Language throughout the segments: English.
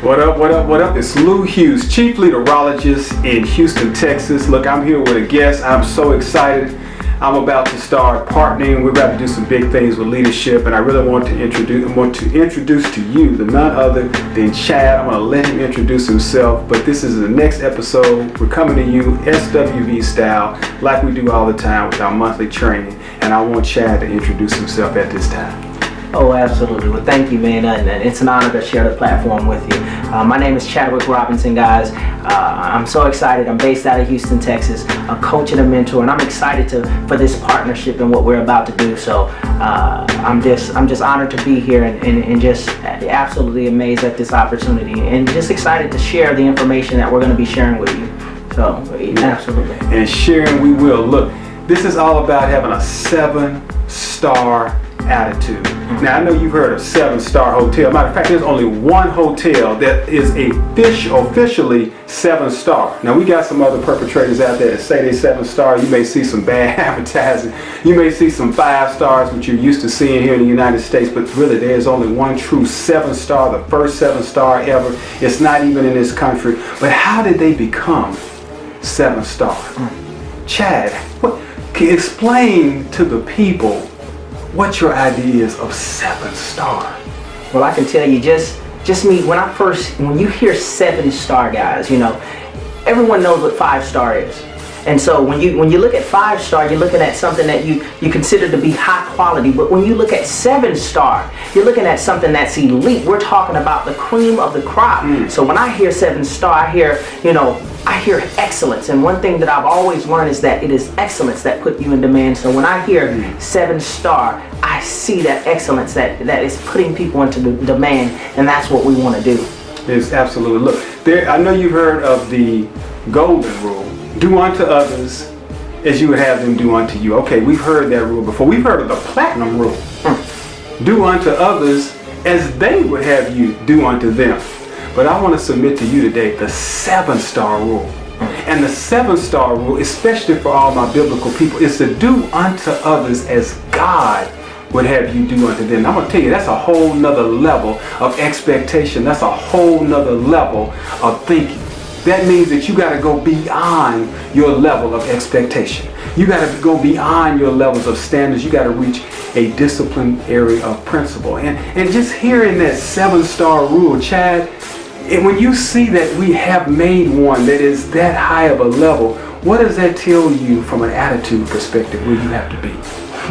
What up, what up, what up? It's Lou Hughes, Chief Leaderologist in Houston, Texas. Look, I'm here with a guest. I'm so excited. I'm about to start partnering. We're about to do some big things with leadership, and I really want to introduce to you the none other than Chad. I'm going to let him introduce himself, but this is the next episode. We're coming to you SWV style, like we do all the time with our monthly training, and I want Chad to introduce himself at this time. Oh, absolutely. Well, thank you, man. And it's an honor to share the platform with you. My name is Chadwick Robinson, guys. I'm so excited. I'm based out of Houston, Texas, a coach and a mentor, and I'm excited for this partnership and what we're about to do. So I'm just honored to be here and just absolutely amazed at this opportunity and just excited to share the information that we're going to be sharing with you. So, absolutely. And sharing we will. Look, this is all about having a 7-star attitude. Now I know you've heard of 7-star hotel. Matter of fact, there's only one hotel that is officially 7-star. Now we got some other perpetrators out there that say they're 7-star. You may see some bad advertising. You may see some 5 stars, which you're used to seeing here in the United States, but really there's only one true 7-star, the first 7-star ever. It's not even in this country. But how did they become 7-star? Chad, explain to the people what your idea is of 7-star. Well, I can tell you, just me, when you hear 7-star, guys, you know, everyone knows what 5-star is. And so when you look at 5-star, you're looking at something that you consider to be high quality. But when you look at 7-star, you're looking at something that's elite. We're talking about the cream of the crop. So when I hear 7-star, I hear excellence. And one thing that I've always learned is that it is excellence that put you in demand. So when I hear 7-star, I see that excellence that is putting people into demand, and that's what we want to do. It's absolutely. Look, I know you've heard of the golden rule. Do unto others as you would have them do unto you. Okay, we've heard that rule before. We've heard of the platinum rule. Do unto others as they would have you do unto them. But I want to submit to you today the 7-star rule. And the 7-star rule, especially for all my biblical people, is to do unto others as God would have you do unto them. I'm going to tell you, that's a whole nother level of expectation. That's a whole nother level of thinking. That means that you got to go beyond your level of expectation. You got to go beyond your levels of standards. You got to reach a disciplined area of principle. And just hearing that 7-star rule, Chad, and when you see that we have made one that is that high of a level, what does that tell you from an attitude perspective where you have to be?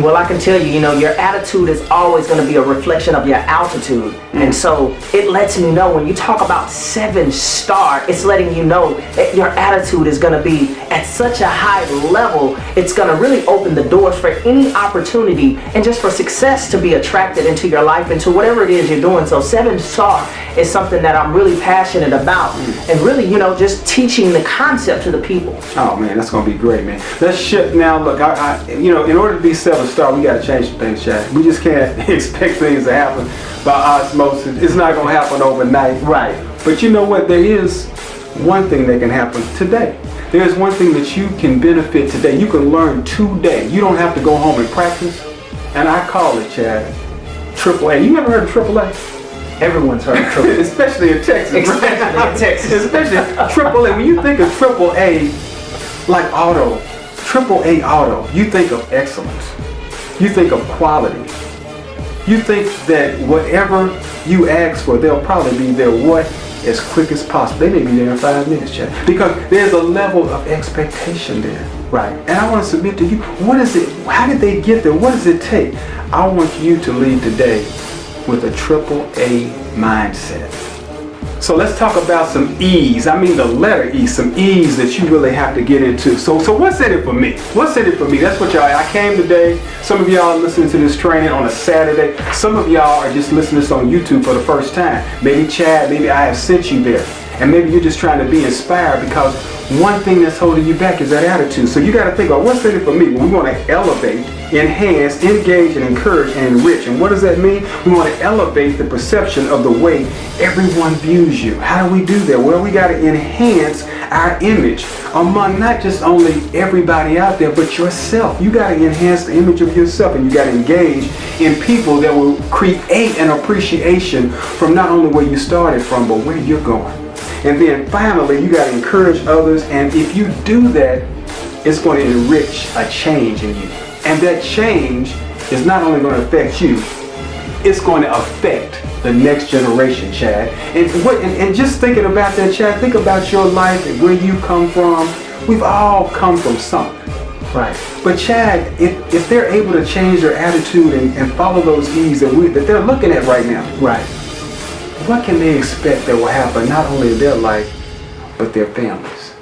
Well, I can tell you, your attitude is always going to be a reflection of your altitude. And so it lets me know when you talk about 7-star, it's letting you know that your attitude is going to be at such a high level. It's going to really open the doors for any opportunity and just for success to be attracted into your life, into whatever it is you're doing. So 7-star is something that I'm really passionate about and really, just teaching the concept to the people. Oh man, that's going to be great, man. Let's shift now. Look, in order to be 7-star, we got to change some things, Chad. We just can't expect things to happen by osmosis. It's not going to happen overnight. Right. But you know what? There is one thing that can happen today. There's one thing that you can benefit today. You can learn today. You don't have to go home and practice. And I call it, Chad, AAA. You never heard of AAA? Everyone's heard of AAA. Especially in Texas. Especially in Texas. Especially AAA. When you think of AAA, like auto, AAA auto, you think of excellence. You think of quality. You think that whatever you ask for, they'll probably be there as quick as possible. They may be there in 5 minutes, Chad. Because there's a level of expectation there. Right. And I want to submit to you, what is it? How did they get there? What does it take? I want you to lead today with a AAA mindset. So let's talk about some E's. I mean the letter E, some E's that you really have to get into. So what's in it for me? What's in it for me? That's what I came today. Some of y'all are listening to this training on a Saturday. Some of y'all are just listening to this on YouTube for the first time. Maybe Chad, maybe I have sent you there. And maybe you're just trying to be inspired because one thing that's holding you back is that attitude. So you got to think about what's in it for me. Well, we want to elevate, enhance, engage, and encourage, and enrich. And what does that mean? We want to elevate the perception of the way everyone views you. How do we do that? Well, we got to enhance our image among not just only everybody out there, but yourself. You got to enhance the image of yourself, and you got to engage in people that will create an appreciation from not only where you started from, but where you're going. And then finally, you got to encourage others, and if you do that, it's going to enrich a change in you. And that change is not only going to affect you, it's going to affect the next generation, Chad. And just thinking about that, Chad, think about your life and where you come from. We've all come from something. Right. But Chad, if they're able to change their attitude and follow those E's that they're looking at right now, right, what can they expect that will happen not only in their life, but their families?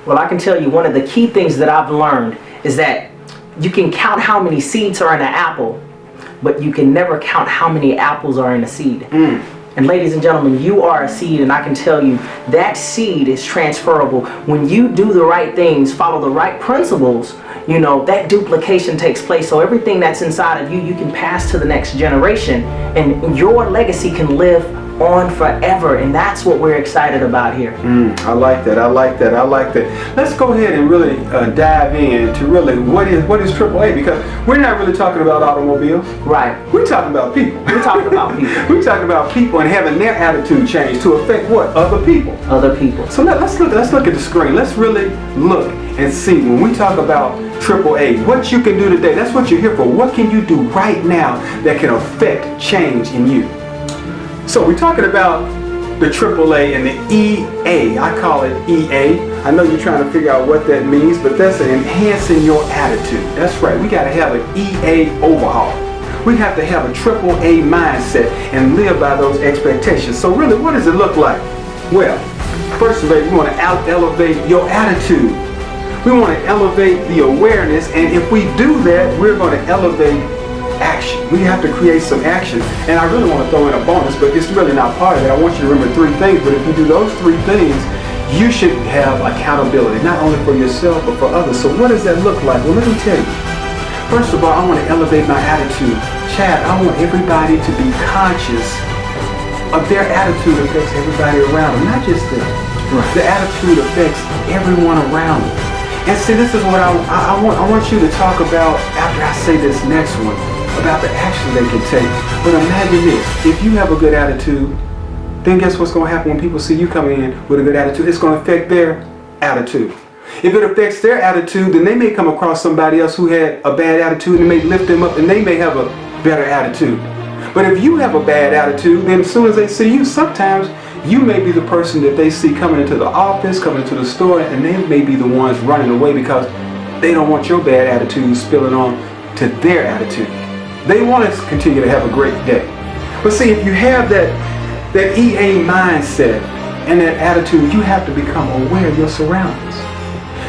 Well, I can tell you one of the key things that I've learned is that you can count how many seeds are in an apple, but you can never count how many apples are in a seed. And ladies and gentlemen, you are a seed, and I can tell you that seed is transferable. When you do the right things, follow the right principles, you know, that duplication takes place. So everything that's inside of you, you can pass to the next generation, and your legacy can live on forever. And that's what we're excited about here. I like that. I like that. I like that. Let's go ahead and really dive in to really what is AAA, because we're not really talking about automobiles. Right. We're talking about people. We're talking about people. We're talking about people and having their attitude change to affect what? Other people. Other people. So let's look at the screen. Let's really look and see when we talk about AAA, what you can do today. That's what you're here for. What can you do right now that can affect change in you? So we're talking about the AAA and the EA. I call it EA. I know you're trying to figure out what that means, but that's enhancing your attitude. That's right. We got to have an EA overhaul. We have to have a AAA mindset and live by those expectations. So really, what does it look like? Well, first of all, we want to elevate your attitude. We want to elevate the awareness, and if we do that, we're going to elevate action. We have to create some action. And I really want to throw in a bonus, but it's really not part of it. I want you to remember 3 things, but if you do those 3 things, you should have accountability, not only for yourself, but for others. So what does that look like? Well, let me tell you. First of all, I want to elevate my attitude. Chad, I want everybody to be conscious of their attitude affects everybody around them, not just them. Right. The attitude affects everyone around them. And see, this is what I want you to talk about after I say this next one, about the action they can take. But imagine this, if you have a good attitude, then guess what's going to happen when people see you coming in with a good attitude? It's going to affect their attitude. If it affects their attitude, then they may come across somebody else who had a bad attitude and may lift them up, and they may have a better attitude. But if you have a bad attitude, then as soon as they see you, sometimes you may be the person that they see coming into the office, coming into the store, and they may be the ones running away because they don't want your bad attitude spilling on to their attitude. They want to continue to have a great day. But see, if you have that EA mindset and that attitude, you have to become aware of your surroundings.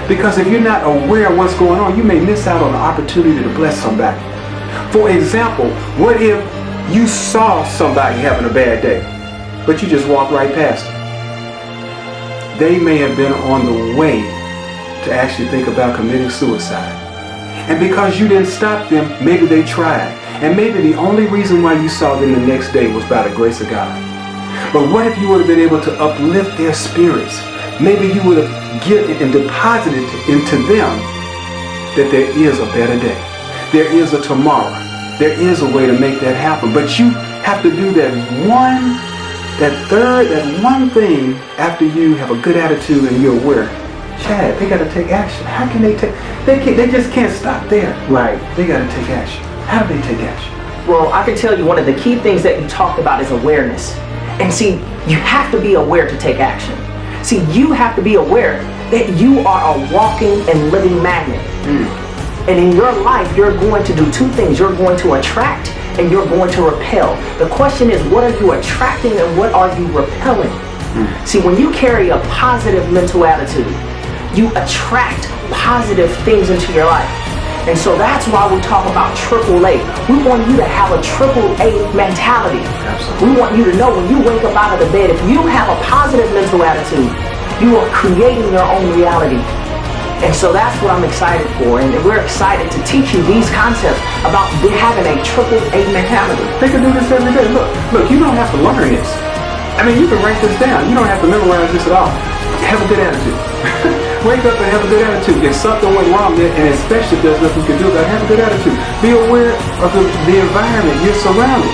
Because if you're not aware of what's going on, you may miss out on the opportunity to bless somebody. For example, what if you saw somebody having a bad day, but you just walked right past them? They may have been on the way to actually think about committing suicide. And because you didn't stop them, maybe they tried. And maybe the only reason why you saw them the next day was by the grace of God. But what if you would have been able to uplift their spirits? Maybe you would have given and deposited into them that there is a better day. There is a tomorrow. There is a way to make that happen. But you have to do that one thing after you have a good attitude and you're aware. Chad, they got to take action. How can they take? They just can't stop there. Right. They got to take action. How do they take action? Well, I can tell you one of the key things that you talked about is awareness. And see, you have to be aware to take action. See, you have to be aware that you are a walking and living magnet. And in your life, you're going to do 2 things. You're going to attract and you're going to repel. The question is, what are you attracting and what are you repelling? See, when you carry a positive mental attitude, you attract positive things into your life. And so that's why we talk about AAA. We want you to have a AAA mentality. Absolutely. We want you to know when you wake up out of the bed, if you have a positive mental attitude, you are creating your own reality. And so that's what I'm excited for. And we're excited to teach you these concepts about having a AAA mentality. They can do this every day. Look, you don't have to learn this. I mean, you can write this down. You don't have to memorize this at all. Have a good attitude. Wake up and have a good attitude. If something went wrong, and especially if there's nothing you can do about it, have a good attitude. Be aware of the environment you're surrounded.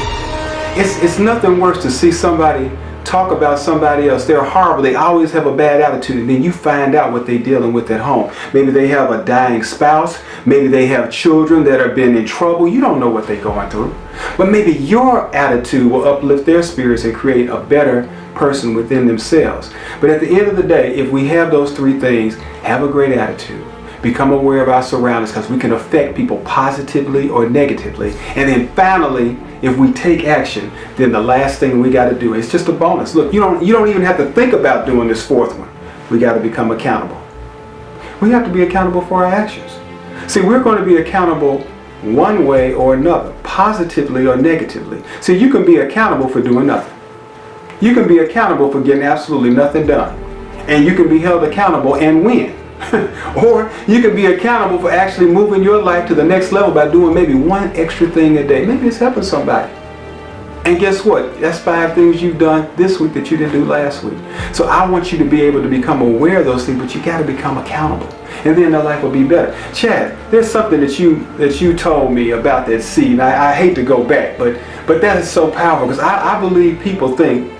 It's nothing worse to see somebody talk about somebody else. They're horrible. They always have a bad attitude. And then you find out what they're dealing with at home. Maybe they have a dying spouse. Maybe they have children that have been in trouble. You don't know what they're going through. But maybe your attitude will uplift their spirits and create a better person within themselves. But at the end of the day, if we have those three things, have a great attitude, become aware of our surroundings, because we can affect people positively or negatively. And then finally, if we take action, then the last thing we got to do, it's just a bonus. Look, you don't even have to think about doing this fourth one. We got to become accountable. We have to be accountable for our actions. See, we're going to be accountable one way or another, positively or negatively. See, you can be accountable for doing nothing. You can be accountable for getting absolutely nothing done. And you can be held accountable and win. Or you can be accountable for actually moving your life to the next level by doing maybe one extra thing a day. Maybe it's helping somebody. And guess what? That's 5 things you've done this week that you didn't do last week. So I want you to be able to become aware of those things, but you got to become accountable. And then their life will be better. Chad, there's something that you told me about that seed. And I hate to go back, but that is so powerful, because I believe people think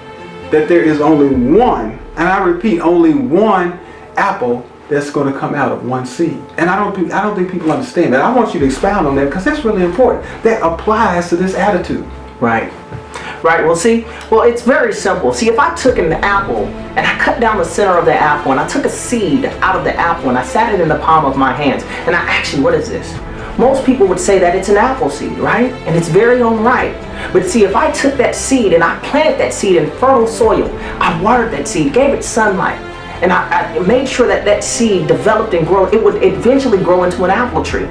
that there is only one, and I repeat, only one apple that's going to come out of one seed. And I don't think people understand that. I want you to expound on that, because that's really important. That applies to this attitude. Right. Well, it's very simple. See, if I took an apple and I cut down the center of the apple and I took a seed out of the apple and I sat it in the palm of my hands and I asked you, what is this? Most people would say that it's an apple seed, right? And it's very unripe. But see, if I took that seed and I planted that seed in fertile soil, I watered that seed, gave it sunlight, and I made sure that that seed developed and grew, it would eventually grow into an apple tree.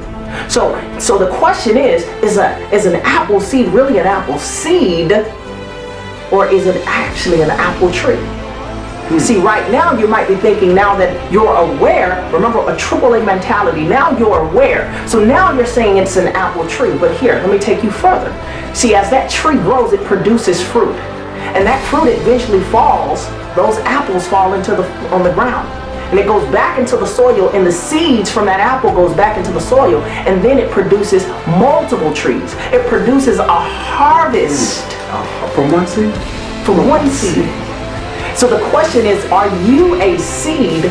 So the question is an apple seed really an apple seed, or is it actually an apple tree? See, right now you might be thinking, now that you're aware, remember a AAA mentality, now you're aware. So now you're saying it's an apple tree. But here, let me take you further. See, as that tree grows, it produces fruit. And that fruit eventually falls, those apples fall on the ground. And it goes back into the soil, and the seeds from that apple goes back into the soil, and then it produces multiple trees. It produces a harvest. From one seed? From one seed. So the question is, are you a seed,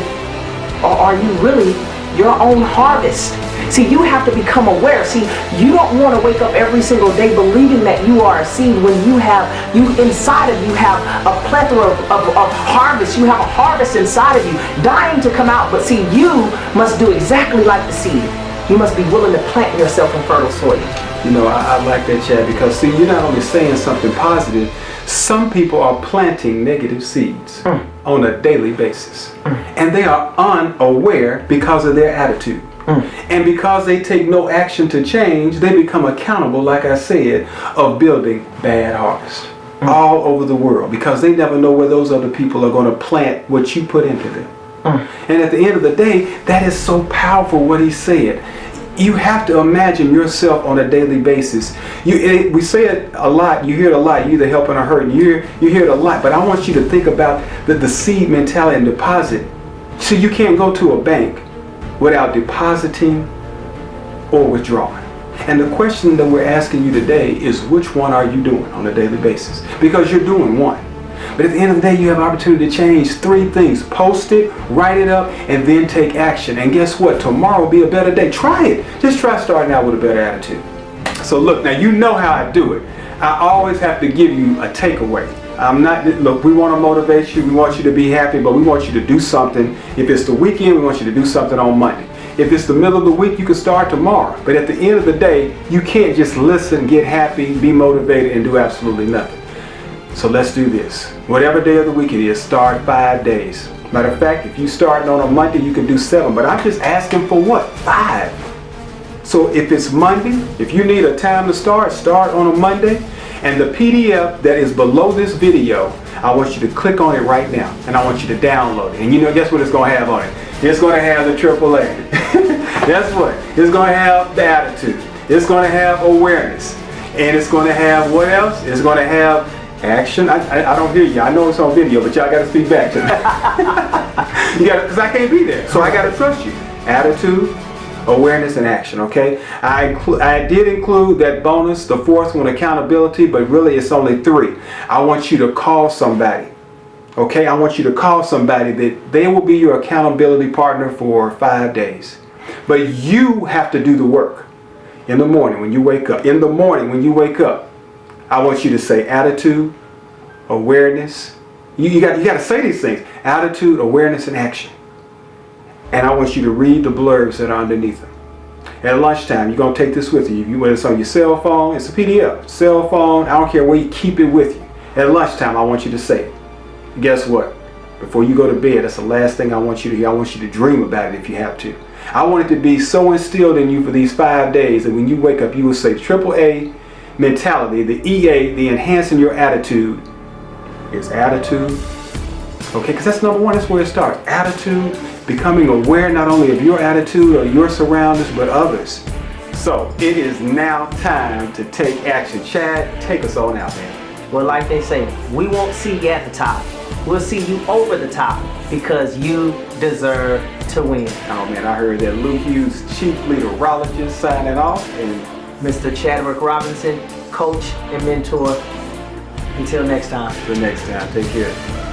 or are you really your own harvest? See, you have to become aware. See, you don't want to wake up every single day believing that you are a seed when inside of you have a plethora of harvest. You have a harvest inside of you dying to come out. But see, you must do exactly like the seed. You must be willing to plant yourself in fertile soil. You know, I like that, Chad, because see, you're not only saying something positive, some people are planting negative seeds on a daily basis. And they are unaware because of their attitude. And because they take no action to change, they become accountable, like I said, of building bad harvest all over the world, because they never know where those other people are going to plant what you put into them. And at the end of the day, that is so powerful what he said. You have to imagine yourself on a daily basis. We say it a lot. You hear it a lot. You either helping or hurting. You hear it a lot. But I want you to think about the seed mentality and deposit. So you can't go to a bank without depositing or withdrawing. And the question that we're asking you today is, which one are you doing on a daily basis? Because you're doing one. But at the end of the day, you have opportunity to change 3 things. Post it, write it up, and then take action. And guess what? Tomorrow will be a better day. Try it. Just try starting out with a better attitude. So look, now you know how I do it. I always have to give you a takeaway. Look, we want to motivate you. We want you to be happy, but we want you to do something. If it's the weekend, we want you to do something on Monday. If it's the middle of the week, you can start tomorrow. But at the end of the day, you can't just listen, get happy, be motivated, and do absolutely nothing. So let's do this. Whatever day of the week it is, start 5 days. Matter of fact, if you start on a Monday, you can do 7. But I'm just asking for what? 5. So if it's Monday, if you need a time to start on a Monday. And the PDF that is below this video, I want you to click on it right now. And I want you to download it. And you know, guess what it's going to have on it? It's going to have the AAA. Guess what? It's going to have the attitude. It's going to have awareness. And it's going to have what else? It's going to have action. I don't hear you. I know it's on video, but y'all got to speak back to me. You got because I can't be there, so I got to trust you. Attitude, awareness, and action. Okay, I did include that bonus, the fourth one, accountability, but really it's only 3. I want you to call somebody. Okay, I want you to call somebody that they will be your accountability partner for 5 days. But you have to do the work. In the morning when you wake up. In the morning when you wake up, I want you to say attitude, awareness. You got to say these things. Attitude, awareness, and action. And I want you to read the blurbs that are underneath them. At lunchtime, you're going to take this with you. Whether it's on your cell phone, it's a PDF. Cell phone, I don't care where you keep it with you. At lunchtime, I want you to say it. Guess what? Before you go to bed, that's the last thing I want you to hear. I want you to dream about it if you have to. I want it to be so instilled in you for these 5 days that when you wake up, you will say AAA mentality, the EA, the enhancing your attitude, is attitude. Okay, because that's number 1, that's where it starts. Attitude, becoming aware not only of your attitude or your surroundings, but others. So it is now time to take action. Chad, take us on out, man. Well, like they say, we won't see you at the top. We'll see you over the top because you deserve to win. Oh man, I heard that Lou Hughes, chief leaderologist, signing off, and Mr. Chadwick Robinson, coach and mentor. Until next time. Until next time, take care.